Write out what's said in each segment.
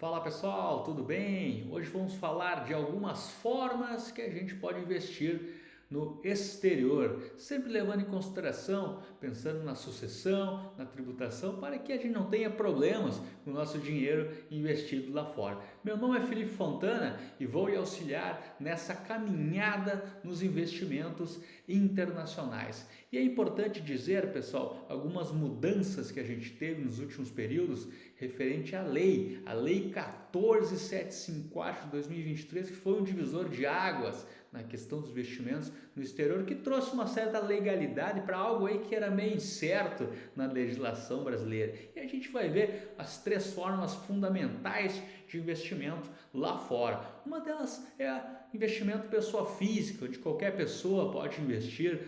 Fala pessoal, tudo bem? Hoje vamos falar de algumas formas que a gente pode investir no exterior, sempre levando em consideração, pensando na sucessão, na tributação, para que a gente não tenha problemas com o nosso dinheiro investido lá fora. Meu nome é Felipe Fontana e vou lhe auxiliar nessa caminhada nos investimentos internacionais. E é importante dizer, pessoal, algumas mudanças que a gente teve nos últimos períodos referente à lei, a Lei 14754 de 2023, que foi um divisor de águas na questão dos investimentos no exterior, que trouxe uma certa legalidade para algo aí que era meio incerto na legislação brasileira. E a gente vai ver as três formas fundamentais de investimento lá fora. Uma delas é investimento pessoa física, onde qualquer pessoa pode investir,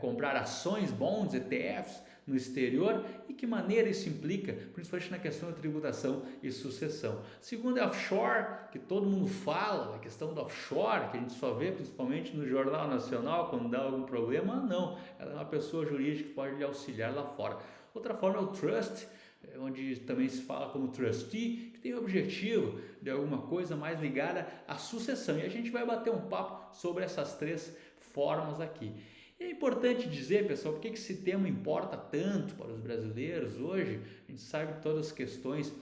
comprar ações, bonds, ETFs no exterior e que maneira isso implica, principalmente na questão da tributação e sucessão. Segundo é offshore, que todo mundo fala, a questão do offshore, que a gente só vê principalmente no Jornal Nacional quando dá algum problema. Não, ela é uma pessoa jurídica que pode lhe auxiliar lá fora. Outra forma é o trust, onde também se fala como trustee, que tem o objetivo de alguma coisa mais ligada à sucessão. E a gente vai bater um papo sobre essas três formas aqui. E é importante dizer, pessoal, por que esse tema importa tanto para os brasileiros hoje. A gente sabe que todas as questões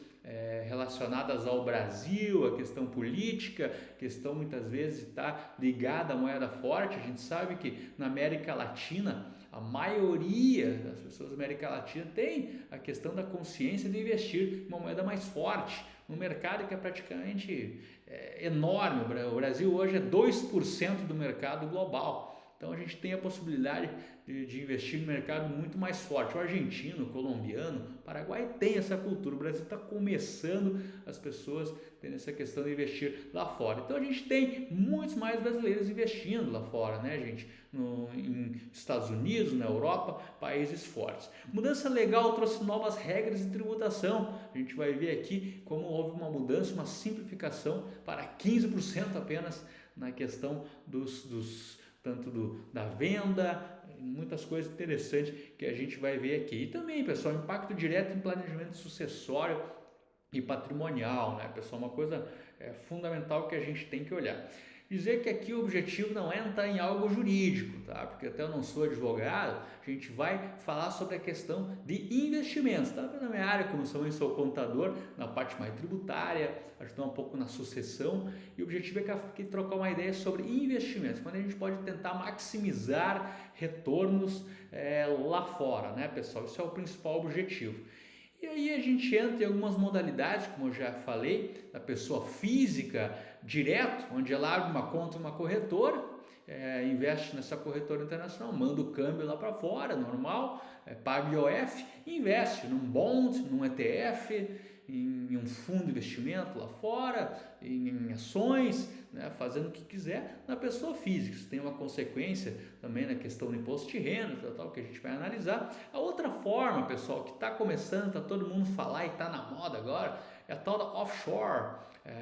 relacionadas ao Brasil, a questão política, questão muitas vezes está ligada à moeda forte. A gente sabe que na América Latina, a maioria das pessoas da América Latina tem a questão da consciência de investir em uma moeda mais forte, num mercado que é praticamente enorme. O Brasil hoje é 2% do mercado global. Então a gente tem a possibilidade de investir no mercado muito mais forte. O argentino, o colombiano, o Paraguai tem essa cultura. O Brasil está começando as pessoas tendo essa questão de investir lá fora. Então a gente tem muitos mais brasileiros investindo lá fora, né, gente? Em Estados Unidos, na Europa, países fortes. Mudança legal trouxe novas regras de tributação. A gente vai ver aqui como houve uma mudança, uma simplificação para 15% apenas na questão da venda, muitas coisas interessantes que a gente vai ver aqui. E também, pessoal, impacto direto em planejamento sucessório e patrimonial, né, pessoal? Uma coisa fundamental que a gente tem que olhar. Dizer que aqui o objetivo não é entrar em algo jurídico, tá? Porque até eu não sou advogado, a gente vai falar sobre a questão de investimentos, tá? Na minha área, como eu sou contador, na parte mais tributária, ajudar um pouco na sucessão, e o objetivo é aqui trocar uma ideia sobre investimentos, quando a gente pode tentar maximizar retornos lá fora, né, pessoal? Isso é o principal objetivo. E aí a gente entra em algumas modalidades, como eu já falei, da pessoa física direto, onde ela abre uma conta numa corretora, investe nessa corretora internacional, manda o câmbio lá para fora, normal, paga IOF, investe num bond, num ETF, em um fundo de investimento lá fora, em ações, né, fazendo o que quiser na pessoa física. Isso tem uma consequência também na questão do imposto de renda, tal, que a gente vai analisar. A outra forma, pessoal, que está começando, está todo mundo falar e está na moda agora, é a tal da offshore,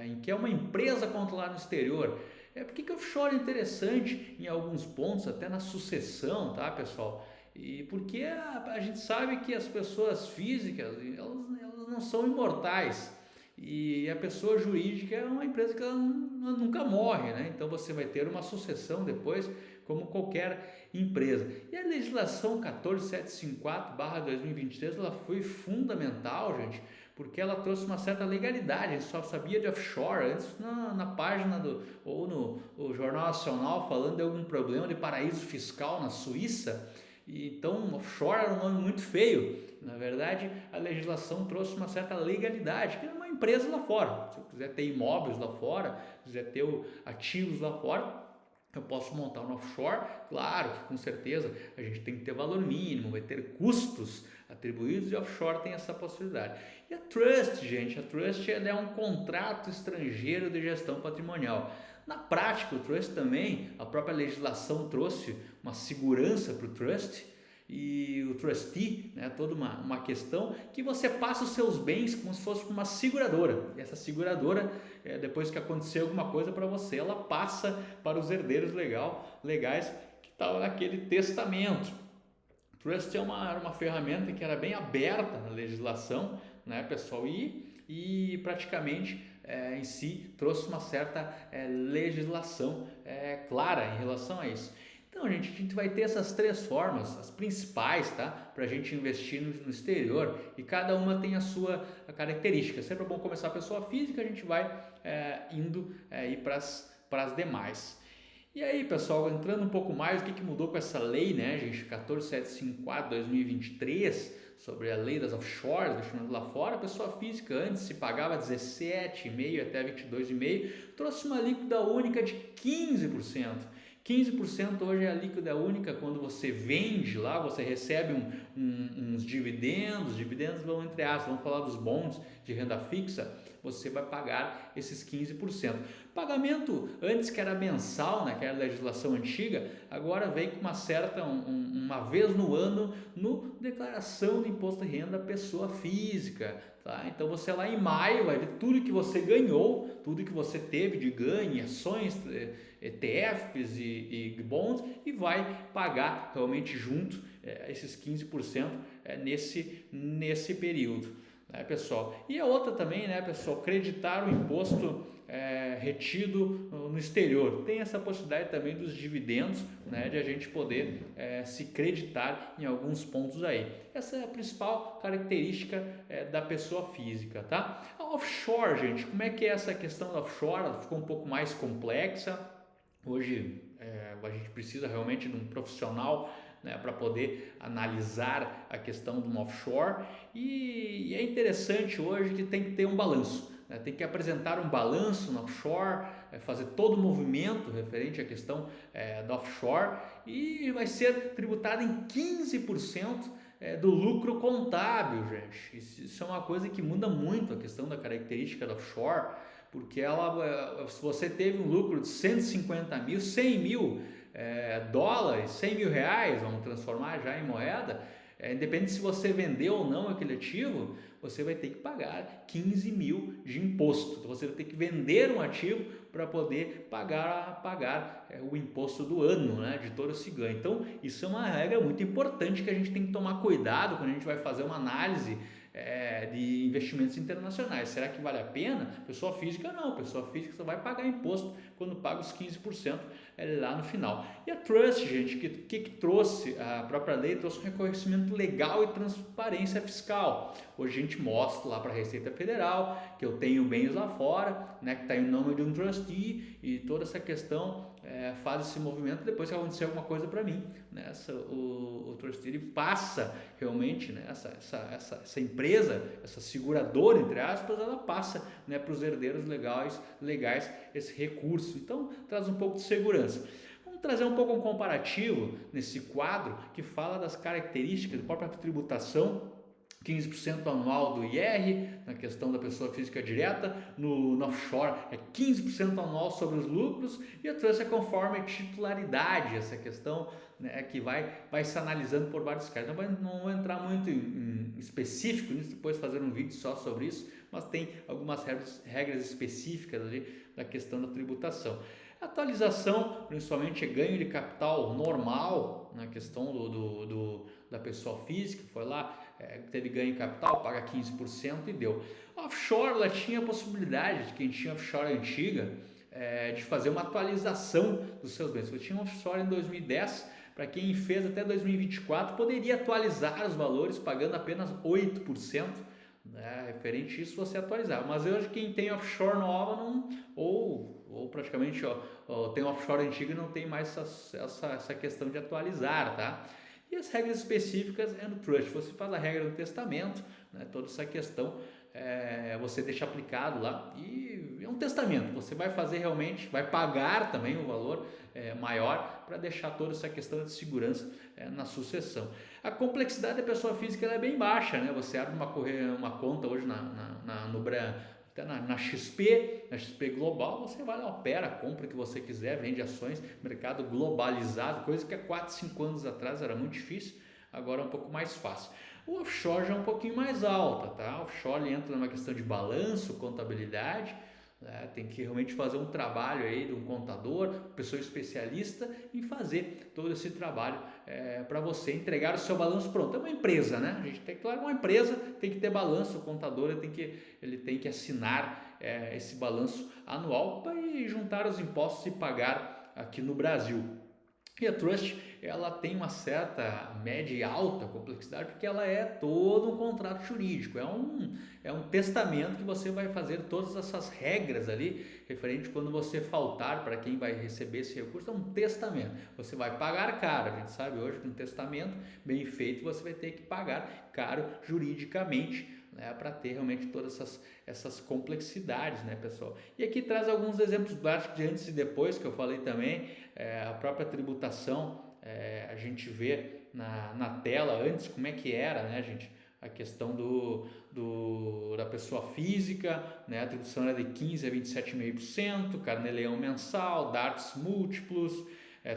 em que é uma empresa controlada no exterior. Por que offshore é interessante em alguns pontos, até na sucessão, tá, pessoal? E porque a gente sabe que as pessoas físicas, elas não são imortais, e a pessoa jurídica é uma empresa que ela nunca morre, né? Então você vai ter uma sucessão depois, como qualquer empresa. E a legislação 14754/2023, ela foi fundamental, gente, porque ela trouxe uma certa legalidade. A gente só sabia de offshore antes na página ou no Jornal Nacional falando de algum problema de paraíso fiscal na Suíça. Então, offshore era um nome muito feio. Na verdade, a legislação trouxe uma certa legalidade, que é uma empresa lá fora. Se eu quiser ter imóveis lá fora, quiser ter ativos lá fora, eu posso montar um offshore. Claro que com certeza a gente tem que ter valor mínimo, vai ter custos atribuídos, e offshore tem essa possibilidade. E a trust, gente, a trust é um contrato estrangeiro de gestão patrimonial. Na prática, o trust também, a própria legislação trouxe uma segurança para o trust, e o trustee, né, toda uma questão que você passa os seus bens como se fosse uma seguradora. E essa seguradora, depois que acontecer alguma coisa para você, ela passa para os herdeiros legais que estavam naquele testamento. Trust é uma ferramenta que era bem aberta na legislação, né, pessoal? E praticamente em si trouxe uma certa legislação clara em relação a isso. Então, gente, a gente vai ter essas três formas, as principais, tá? Para a gente investir no exterior, e cada uma tem a sua característica. Sempre é bom começar a pessoa física, a gente vai indo para as demais. E aí, pessoal, entrando um pouco mais, o que mudou com essa lei, né, gente, 14754/2023, sobre a lei das offshores, deixando lá fora, a pessoa física antes se pagava 17,5% até 22,5%, trouxe uma alíquota única de 15%. 15% hoje é a alíquota única quando você vende lá, você recebe uns dividendos vão entre aspas, vamos falar dos bons de renda fixa, você vai pagar esses 15%. Pagamento antes que era mensal, naquela legislação antiga, agora vem com uma vez no ano, no declaração do imposto de renda pessoa física. Tá? Então você lá em maio vai ver tudo que você ganhou, tudo que você teve de ganho, ações, ETFs e bonds, e vai pagar realmente junto esses 15% nesse período. Né, pessoal? E a outra também, né, pessoal, creditar o imposto retido no exterior. Tem essa possibilidade também dos dividendos, né, de a gente poder se creditar em alguns pontos aí. Essa é a principal característica da pessoa física, tá? A offshore, gente, como é que é essa questão da offshore? Ela ficou um pouco mais complexa. Hoje a gente precisa realmente de um profissional, né, para poder analisar a questão do offshore, e é interessante hoje que tem que ter um balanço, né, tem que apresentar um balanço no offshore, fazer todo o movimento referente à questão do offshore, e vai ser tributado em 15% do lucro contábil, gente. Isso é uma coisa que muda muito a questão da característica do offshore, porque se você teve um lucro de 150 mil, 100 mil dólares, 100 mil reais, vamos transformar já em moeda, independente se você vendeu ou não aquele ativo, você vai ter que pagar 15 mil de imposto. Então você vai ter que vender um ativo para poder pagar o imposto do ano, né, de todo esse ganho. Então isso é uma regra muito importante que a gente tem que tomar cuidado quando a gente vai fazer uma análise de investimentos internacionais. Será que vale a pena? Pessoa física não, pessoa física só vai pagar imposto quando paga os 15% lá no final. E a trust, gente, que trouxe a própria lei, trouxe um reconhecimento legal e transparência fiscal. Hoje a gente mostra lá para a Receita Federal que eu tenho bens lá fora, né, que está em nome de um trustee, e toda essa questão faz esse movimento depois que acontecer alguma coisa para mim, né? O trustee ele passa realmente, né, essa empresa, essa seguradora, entre aspas, ela passa, né, para os herdeiros legais esse recurso. Então traz um pouco de segurança. Vamos trazer um pouco um comparativo nesse quadro que fala das características da própria tributação. 15% anual do IR, na questão da pessoa física direta, no offshore é 15% anual sobre os lucros, e a trust é conforme a titularidade, essa questão, né, que vai se analisando por vários casos. Não vou entrar muito em específico nisso, depois fazer um vídeo só sobre isso, mas tem algumas regras específicas ali da questão da tributação. Atualização, principalmente, é ganho de capital normal, na questão da pessoa física, foi lá, teve ganho de capital, paga 15% e deu. Offshore, ela tinha a possibilidade, de quem tinha offshore antiga, de fazer uma atualização dos seus bens. Eu tinha um offshore em 2010, para quem fez até 2024, poderia atualizar os valores pagando apenas 8%, né, referente a isso você atualizar. Mas hoje quem tem offshore nova não, ou praticamente tem offshore antigo e não tem mais essa questão de atualizar, tá? E as regras específicas no trust, você faz a regra do testamento, né, toda essa questão você deixa aplicado lá, e é um testamento, você vai fazer realmente, vai pagar também um valor maior para deixar toda essa questão de segurança na sucessão. A complexidade da pessoa física ela é bem baixa, né? Você abre uma conta hoje até na XP Global, você vai lá, opera, compra o que você quiser, vende ações, mercado globalizado, coisa que há 4, 5 anos atrás era muito difícil, agora é um pouco mais fácil. O offshore já é um pouquinho mais alta, tá? O offshore entra numa questão de balanço, contabilidade, né? Tem que realmente fazer um trabalho aí de um contador, pessoa especialista em fazer todo esse trabalho para você entregar o seu balanço pronto. É uma empresa, né? A gente tem, claro, uma empresa tem que ter balanço, o contador ele tem que assinar esse balanço anual para juntar os impostos e pagar aqui no Brasil. E a Trust, ela tem uma certa média e alta complexidade porque ela é todo um contrato jurídico, é um testamento que você vai fazer todas essas regras ali, referente quando você faltar para quem vai receber esse recurso, é um testamento. Você vai pagar caro, a gente sabe hoje que um testamento bem feito você vai ter que pagar caro juridicamente, né, para ter realmente todas essas complexidades, né, pessoal? E aqui traz alguns exemplos práticos de antes e depois que eu falei também, a própria tributação, a gente vê na tela antes como é que era, né, gente? A questão da pessoa física, né? A tributação era de 15% a 27,5%, carnê-leão mensal, DARTs múltiplos,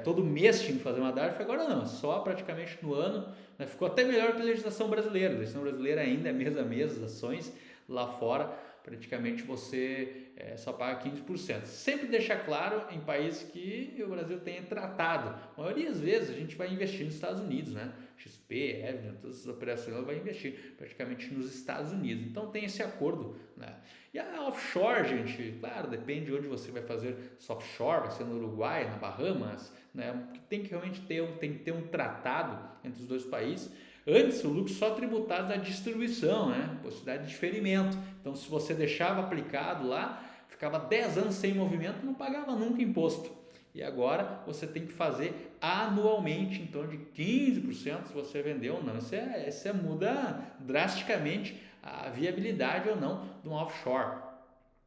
todo mês tinha que fazer uma DART, agora não, só praticamente no ano, né? Ficou até melhor que a legislação brasileira. A legislação brasileira ainda é mês a mês, as ações lá fora, praticamente você só paga 15%. Sempre deixa claro em países que o Brasil tenha tratado. A maioria das vezes a gente vai investir nos Estados Unidos, né? XP, Evident, todas as operações ela vai investir praticamente nos Estados Unidos. Então tem esse acordo, né? E a offshore, gente, claro, depende de onde você vai fazer offshore, vai ser no Uruguai, na Bahamas, né? Tem que realmente ter um tratado entre os dois países. Antes, o lucro só tributado da distribuição, né? Possibilidade de diferimento. Então, se você deixava aplicado lá, ficava 10 anos sem movimento, não pagava nunca imposto. E agora você tem que fazer anualmente, em torno de 15% se você vendeu ou não. Isso muda drasticamente a viabilidade ou não de um offshore.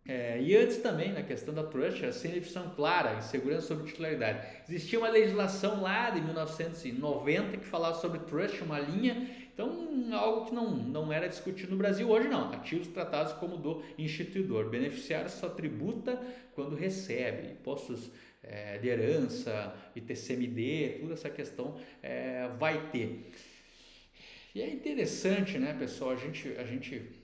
E antes também, na questão da trust, sem definição clara e segurança sobre titularidade. Existia uma legislação lá de 1990 que falava sobre trust, uma linha, então algo que não era discutido no Brasil hoje não. Ativos tratados como do instituidor. Beneficiário só tributa quando recebe. Impostos de herança, ITCMD, toda essa questão vai ter. E é interessante, né, pessoal, a gente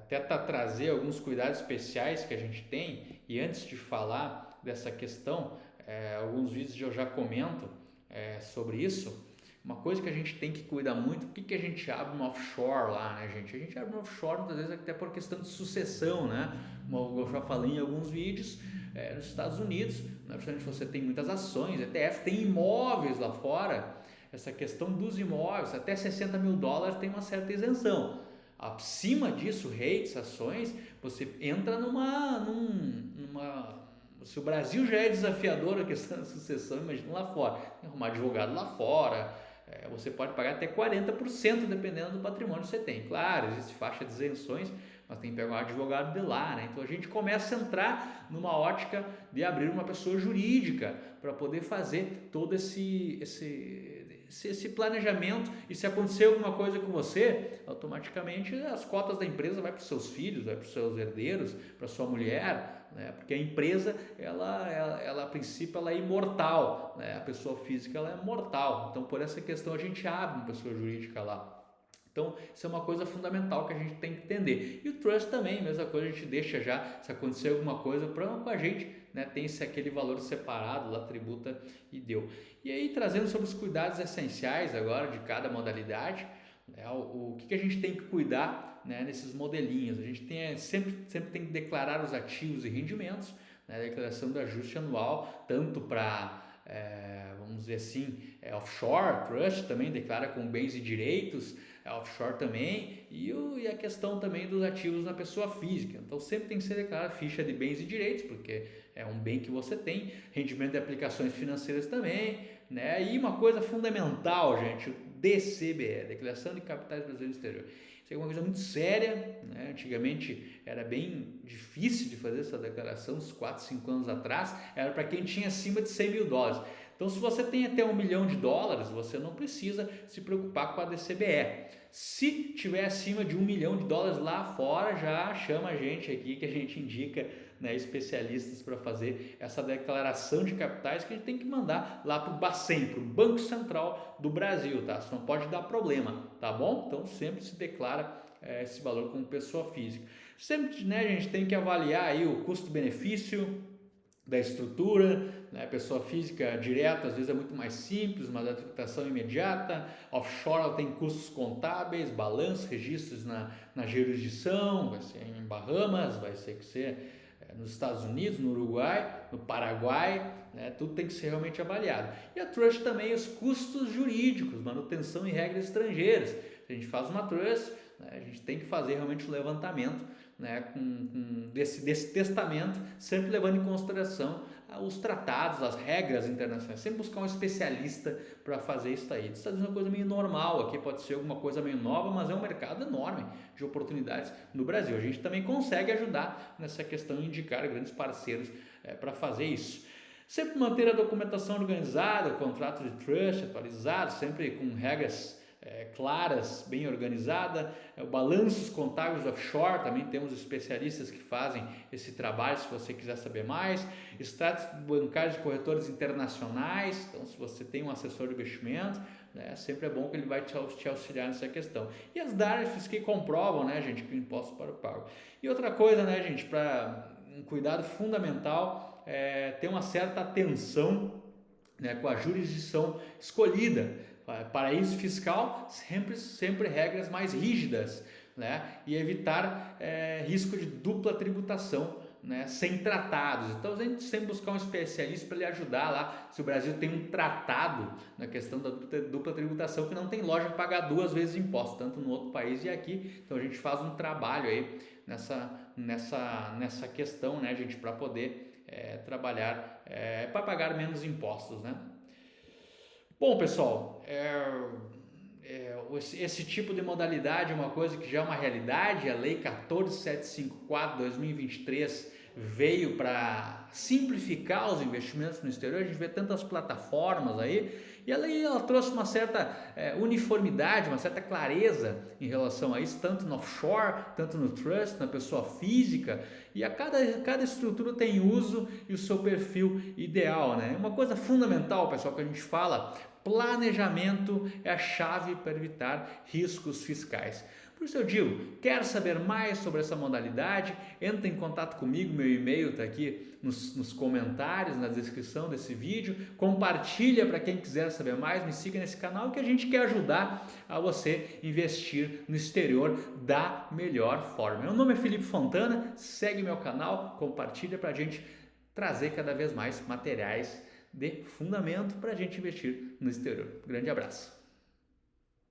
tenta trazer alguns cuidados especiais que a gente tem, e antes de falar dessa questão, alguns vídeos eu já comento sobre isso. Uma coisa que a gente tem que cuidar muito, por que a gente abre um offshore lá, né, gente? A gente abre um offshore muitas vezes até por questão de sucessão, né? Como eu já falei em alguns vídeos, nos Estados Unidos, né, você tem muitas ações, ETF, tem imóveis lá fora, essa questão dos imóveis, até $60 mil tem uma certa isenção. Acima disso, REITs, ações, você entra se o Brasil já é desafiador a questão da sucessão, imagina lá fora. Tem que arrumar advogado lá fora, você pode pagar até 40% dependendo do patrimônio que você tem. Claro, existe faixa de isenções, mas tem que pegar um advogado de lá, né? Então a gente começa a entrar numa ótica de abrir uma pessoa jurídica para poder fazer todo esse planejamento, e se acontecer alguma coisa com você, automaticamente as cotas da empresa vai para os seus filhos, vai para os seus herdeiros, para sua mulher, né? Porque a empresa, ela a princípio, ela é imortal, né? A pessoa física ela é mortal, então por essa questão a gente abre uma pessoa jurídica lá. Então, isso é uma coisa fundamental que a gente tem que entender. E o trust também, mesma coisa, a gente deixa já, se acontecer alguma coisa com a gente, né, tem aquele valor separado, lá tributa e deu. E aí, trazendo sobre os cuidados essenciais agora de cada modalidade, né, o que a gente tem que cuidar, né, nesses modelinhos. A gente sempre tem que declarar os ativos e rendimentos, né, a declaração do ajuste anual, tanto para... vamos dizer assim, offshore, trust também declara com bens e direitos, offshore também, e a questão também dos ativos na pessoa física. Então sempre tem que ser declarada ficha de bens e direitos, porque é um bem que você tem, rendimento de aplicações financeiras também, né? E uma coisa fundamental, gente, o DCBE, Declaração de Capitais Brasileiros no Exterior. Isso é uma coisa muito séria, né? Antigamente era bem difícil de fazer essa declaração, uns 4, 5 anos atrás, era para quem tinha acima de $100 mil. Então, se você tem até $1 milhão, você não precisa se preocupar com a DCBE. Se tiver acima de $1 milhão lá fora, já chama a gente aqui, que a gente indica, né, especialistas para fazer essa declaração de capitais, que a gente tem que mandar lá para o Bacen, para o Banco Central do Brasil, tá? Isso não pode dar problema, tá bom? Então sempre se declara esse valor como pessoa física. Sempre, né, a gente tem que avaliar aí o custo-benefício da estrutura, né? Pessoa física direta às vezes é muito mais simples, mas a tributação imediata. Offshore ela tem custos contábeis, balanço, registros na jurisdição, vai ser em Bahamas, vai ser nos Estados Unidos, no Uruguai, no Paraguai, né? Tudo tem que ser realmente avaliado. E a trust também, os custos jurídicos, manutenção e regras estrangeiras. Se a gente faz uma trust, né, a gente tem que fazer realmente o levantamento, né, desse testamento, sempre levando em consideração os tratados, as regras internacionais, sempre buscar um especialista para fazer isso aí. Isso está dizendo uma coisa meio normal, aqui pode ser alguma coisa meio nova, mas é um mercado enorme de oportunidades no Brasil. A gente também consegue ajudar nessa questão de indicar grandes parceiros para fazer isso. Sempre manter a documentação organizada, o contrato de trust atualizado, sempre com regras claras, bem organizada, balanços contábeis offshore, também temos especialistas que fazem esse trabalho, se você quiser saber mais, extratos bancários de corretores internacionais, então se você tem um assessor de investimento, né, sempre é bom que ele vai te auxiliar nessa questão. E as DARFs que comprovam, né, gente, que o imposto para o pago. E outra coisa, né, gente, para um cuidado fundamental é ter uma certa atenção, né, com a jurisdição escolhida. Paraíso fiscal, sempre regras mais rígidas, né? E evitar risco de dupla tributação, né? Sem tratados. Então a gente sempre buscar um especialista para lhe ajudar lá. Se o Brasil tem um tratado na questão da dupla tributação, que não tem loja pagar duas vezes imposto, tanto no outro país e aqui. Então a gente faz um trabalho aí nessa questão, né, gente, para poder trabalhar para pagar menos impostos, né? Bom, pessoal, esse tipo de modalidade é uma coisa que já é uma realidade. A Lei 14.754/2023 veio para simplificar os investimentos no exterior. A gente vê tantas plataformas aí, e a lei ela trouxe uma certa uniformidade, uma certa clareza em relação a isso, tanto no offshore, tanto no trust, na pessoa física, e cada estrutura tem uso e o seu perfil ideal, né? Uma coisa fundamental, pessoal, que a gente fala: planejamento é a chave para evitar riscos fiscais. Por isso eu digo, quer saber mais sobre essa modalidade? Entra em contato comigo, meu e-mail está aqui nos comentários, na descrição desse vídeo. Compartilha para quem quiser saber mais, me siga nesse canal que a gente quer ajudar a você investir no exterior da melhor forma. Meu nome é Felipe Fontana, segue meu canal, compartilha para a gente trazer cada vez mais materiais de fundamento para a gente investir no exterior. Grande abraço!